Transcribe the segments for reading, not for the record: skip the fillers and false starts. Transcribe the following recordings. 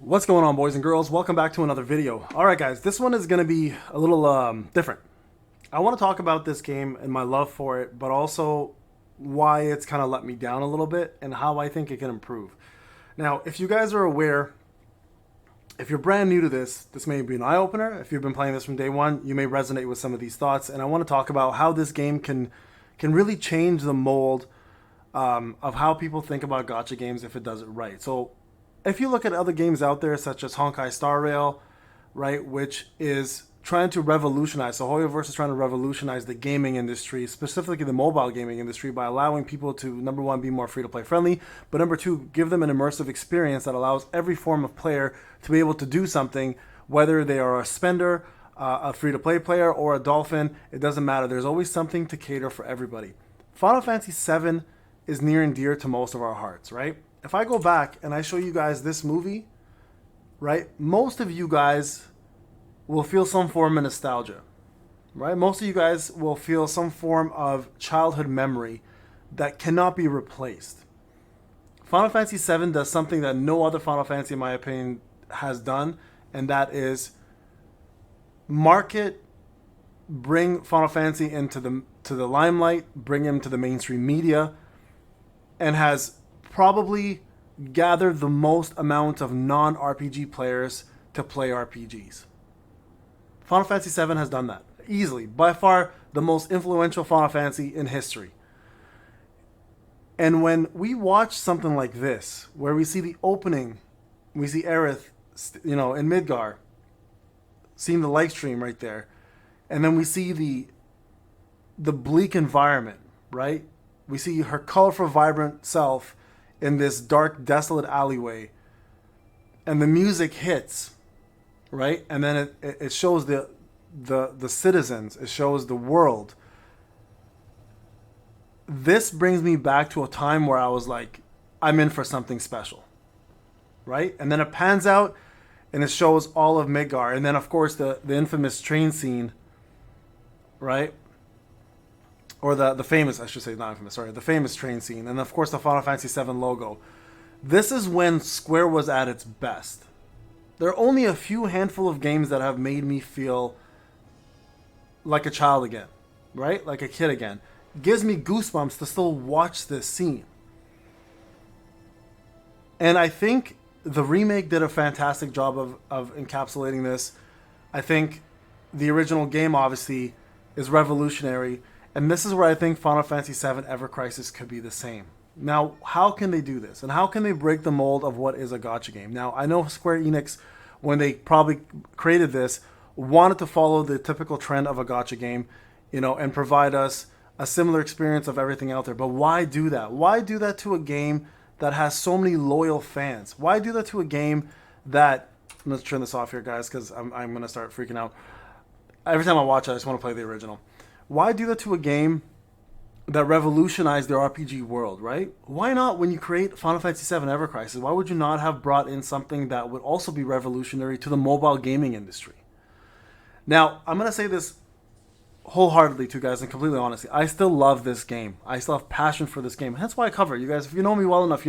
What's going on, boys and girls? Welcome back to another video. Alright guys, this one is going to be a little different. I want to talk about this game and my love for it, but also why it's kind of let me down a little bit and how I think it can improve. Now, if you guys are aware, if you're brand new to this may be an eye-opener. If you've been playing this from day one, you may resonate with some of these thoughts, and I want to talk about how this game can really change the mold of how people think about gacha games if it does it right. So if you look at other games out there, such as Honkai Star Rail, right, which is trying to revolutionize, so Hoyoverse is trying to revolutionize the gaming industry, specifically the mobile gaming industry, by allowing people to, number one, be more free-to-play friendly, but number two, give them an immersive experience that allows every form of player to be able to do something, whether they are a spender, a free-to-play player, or a dolphin. It doesn't matter. There's always something to cater for everybody. Final Fantasy VII is near and dear to most of our hearts, right? If I go back and I show you guys this movie, right, most of you guys will feel some form of nostalgia, right? Most of you guys will feel some form of childhood memory that cannot be replaced. Final Fantasy VII does something that no other Final Fantasy, in my opinion, has done, and that is bring Final Fantasy into the limelight, bring him to the mainstream media, and has probably gathered the most amount of non-RPG players to play RPGs. Final Fantasy VII has done that easily, by far the most influential Final Fantasy in history. And when we watch something like this, where we see the opening, we see Aerith, in Midgar, seeing the live stream right there, and then we see the bleak environment, right? We see her colorful, vibrant self in this dark, desolate alleyway, and the music hits, right? And then it shows the citizens, it shows the world. This brings me back to a time where I was like, I'm in for something special, right? And then it pans out, and it shows all of Midgar, and then of course the infamous train scene, right? Or the famous, I should say, not infamous, sorry, the famous train scene, and of course the Final Fantasy VII logo. This is when Square was at its best. There are only a few handful of games that have made me feel like a child again, right? Like a kid again. It gives me goosebumps to still watch this scene. And I think the remake did a fantastic job of encapsulating this. I think the original game, obviously, is revolutionary. And this is where I think Final Fantasy VII Evercrisis could be the same. Now, how can they do this? And how can they break the mold of what is a gacha game? Now, I know Square Enix, when they probably created this, wanted to follow the typical trend of a gacha game, and provide us a similar experience of everything out there. But why do that? Why do that to a game that has so many loyal fans? Why do that to a game that... Let's turn this off here, guys, because I'm going to start freaking out. Every time I watch it, I just want to play the original. Why do that to a game that revolutionized the RPG world, right? Why not, when you create Final Fantasy VII Evercrisis, why would you not have brought in something that would also be revolutionary to the mobile gaming industry? Now, I'm going to say this wholeheartedly to you guys, and completely honestly. I still love this game. I still have passion for this game. That's why I cover it. You guys, if you know me well enough,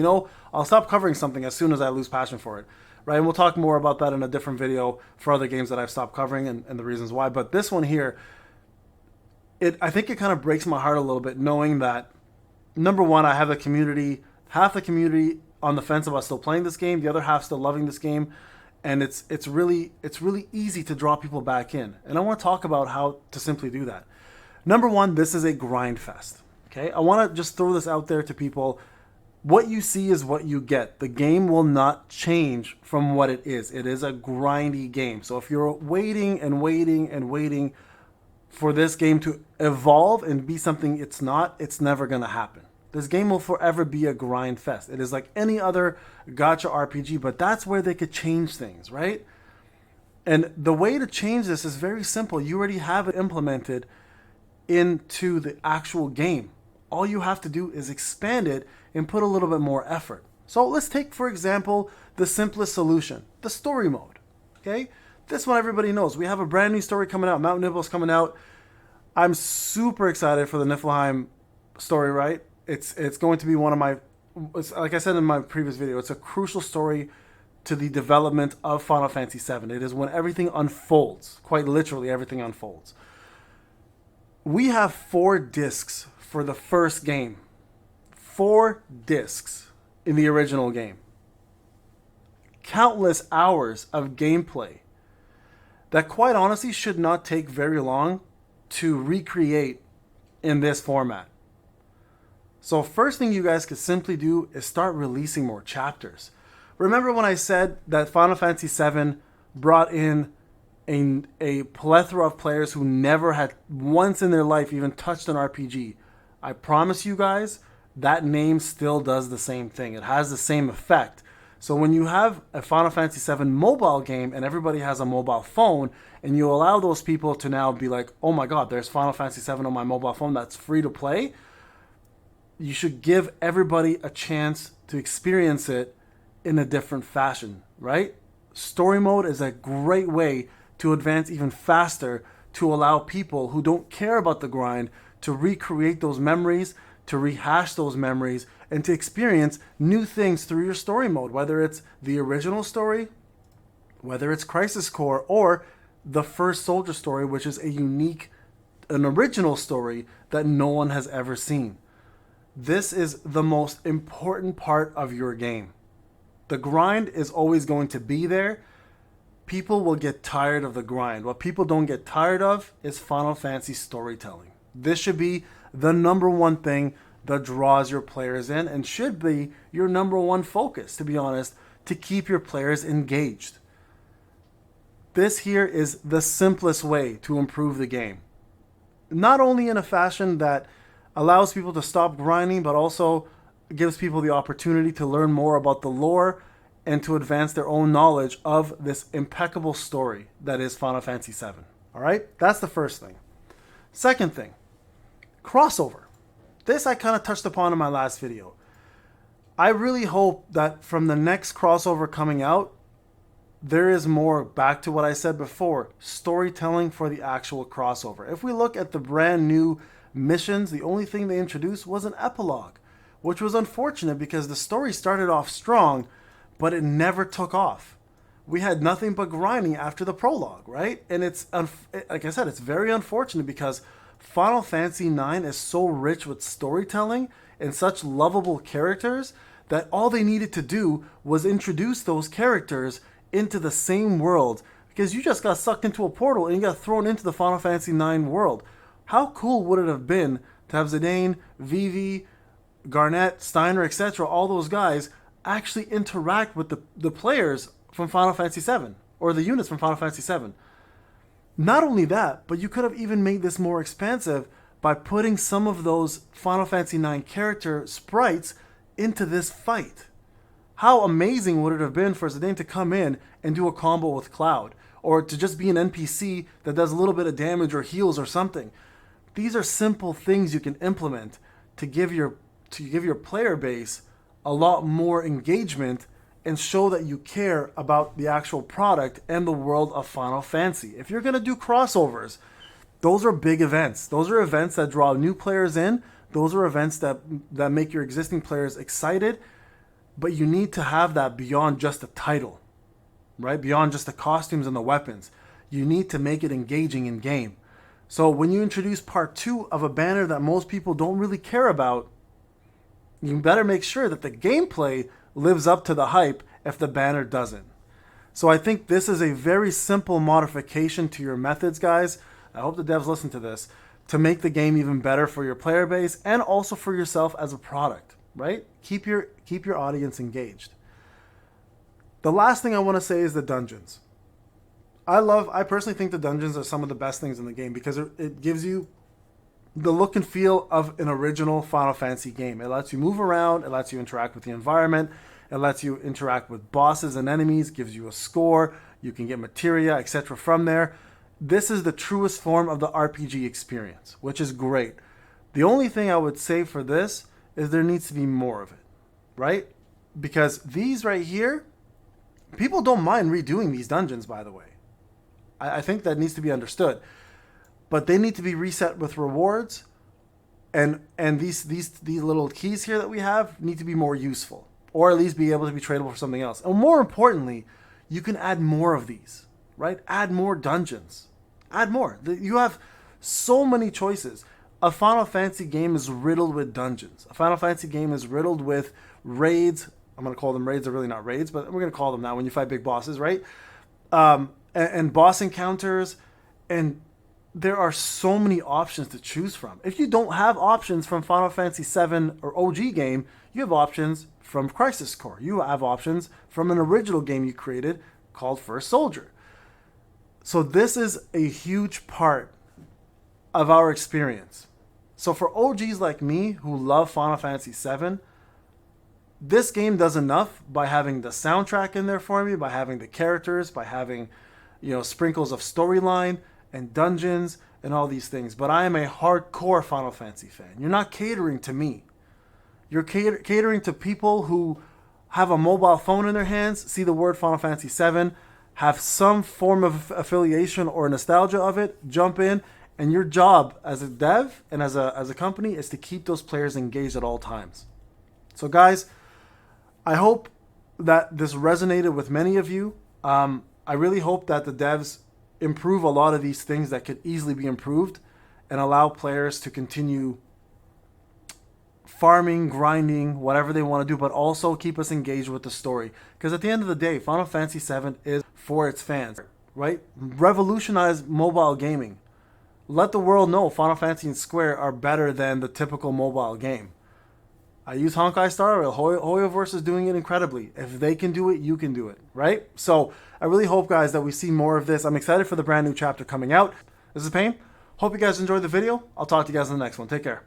I'll stop covering something as soon as I lose passion for it, right? And we'll talk more about that in a different video for other games that I've stopped covering and the reasons why. But this one here, I think it kind of breaks my heart a little bit, knowing that, number one, I have a community, half the community on the fence about still playing this game, the other half still loving this game, and it's really easy to draw people back in. And I want to talk about how to simply do that. Number one, this is a grind fest. Okay, I want to just throw this out there to people. What you see is what you get. The game will not change from what it is. It is a grindy game. So if you're waiting and waiting and waiting for this game to evolve and be something it's not, it's never going to happen. This game will forever be a grind fest. It is like any other gacha RPG, but that's where they could change things, right? And the way to change this is very simple. You already have it implemented into the actual game. All you have to do is expand it and put a little bit more effort. So let's take, for example, the simplest solution, the story mode, okay? This one everybody knows. We have a brand new story coming out. Mount Nibel's coming out. I'm super excited for the Niflheim story, right? It's going to be one of my... like I said in my previous video, it's a crucial story to the development of Final Fantasy VII. It is when everything unfolds, quite literally everything unfolds. We have 4 discs for the first game. 4 discs in the original game. Countless hours of gameplay that quite honestly should not take very long to recreate in this format. So first thing you guys could simply do is start releasing more chapters. Remember when I said that Final Fantasy VII brought in a plethora of players who never had once in their life even touched an RPG? I promise you guys, that name still does the same thing. It has the same effect. So when you have a Final Fantasy VII mobile game and everybody has a mobile phone, and you allow those people to now be like, oh my god, there's Final Fantasy VII on my mobile phone that's free to play, you should give everybody a chance to experience it in a different fashion, right? Story mode is a great way to advance even faster, to allow people who don't care about the grind to recreate those memories, to rehash those memories, and to experience new things through your story mode, whether it's the original story, whether it's Crisis Core, or the first Soldier story, which is a unique, an original story that no one has ever seen. This is the most important part of your game. The grind is always going to be there. People will get tired of the grind. What people don't get tired of is Final Fantasy storytelling. This should be the number one thing that draws your players in, and should be your number one focus, to be honest, to keep your players engaged. This here is the simplest way to improve the game. Not only in a fashion that allows people to stop grinding, but also gives people the opportunity to learn more about the lore and to advance their own knowledge of this impeccable story that is Final Fantasy VII. All right? That's the first thing. Second thing, crossover. This I kind of touched upon in my last video. I really hope that from the next crossover coming out, there is more, back to what I said before, storytelling for the actual crossover. If we look at the brand new missions, the only thing they introduced was an epilogue, which was unfortunate because the story started off strong, but it never took off. We had nothing but grinding after the prologue, right? And it's, like I said, it's very unfortunate because Final Fantasy IX is so rich with storytelling and such lovable characters that all they needed to do was introduce those characters into the same world, because you just got sucked into a portal and you got thrown into the Final Fantasy IX world. How cool would it have been to have Zidane, Vivi, Garnet, Steiner, etc., all those guys actually interact with the players from Final Fantasy VII, or the units from Final Fantasy VII. Not only that, but you could have even made this more expansive by putting some of those Final Fantasy IX character sprites into this fight. How amazing would it have been for Zidane to come in and do a combo with Cloud, or to just be an NPC that does a little bit of damage or heals or something. These are simple things you can implement to give your player base a lot more engagement and show that you care about the actual product and the world of Final Fantasy. If you're going to do crossovers, those are big events. Those are events that draw new players in. Those are events that make your existing players excited. But you need to have that beyond just the title, right? Beyond just the costumes and the weapons. You need to make it engaging in game. So when you introduce part 2 of a banner that most people don't really care about, you better make sure that the gameplay lives up to the hype if the banner doesn't. So I think this is a very simple modification to your methods, guys. I hope the devs listen to this, to make the game even better for your player base and also for yourself as a product, right? Keep your audience engaged. The last thing I want to say is the dungeons. I personally think the dungeons are some of the best things in the game because it gives you the look and feel of an original Final Fantasy game. It lets you move around, it lets you interact with the environment, it lets you interact with bosses and enemies, gives you a score, you can get materia, etc. from there. This is the truest form of the RPG experience, which is great. The only thing I would say for this is there needs to be more of it, right? Because these right here, people don't mind redoing these dungeons, by the way. I think that needs to be understood. But they need to be reset with rewards, and these little keys here that we have need to be more useful. or at least be able to be tradable for something else. And more importantly, you can add more of these, right? Add more dungeons. Add more. You have so many choices. A Final Fantasy game is riddled with dungeons. A Final Fantasy game is riddled with raids. I'm going to call them raids. They're really not raids, but we're going to call them now when you fight big bosses, right? And boss encounters. And there are so many options to choose from. If you don't have options from Final Fantasy 7 or OG game, you have options from Crisis Core. You have options from an original game you created called First Soldier. So this is a huge part of our experience. So for OGs like me who love Final Fantasy 7, this game does enough by having the soundtrack in there for me, by having the characters, by having, sprinkles of storyline and dungeons and all these things. But I am a hardcore Final Fantasy fan. You're not catering to me. You're catering to people who have a mobile phone in their hands, see the word Final Fantasy 7, have some form of affiliation or nostalgia of it, jump in, and your job as a dev and as a company is to keep those players engaged at all times. So guys, I hope that this resonated with many of you. I really hope that the devs improve a lot of these things that could easily be improved and allow players to continue farming, grinding, whatever they want to do, but also keep us engaged with the story. Because at the end of the day, Final Fantasy VII is for its fans, right? Revolutionize mobile gaming. Let the world know Final Fantasy and Square are better than the typical mobile game. I use Honkai Star Rail. Hoyoverse is doing it incredibly. If they can do it, you can do it, right? So I really hope, guys, that we see more of this. I'm excited for the brand new chapter coming out. This is Payne. Hope you guys enjoyed the video. I'll talk to you guys in the next one. Take care.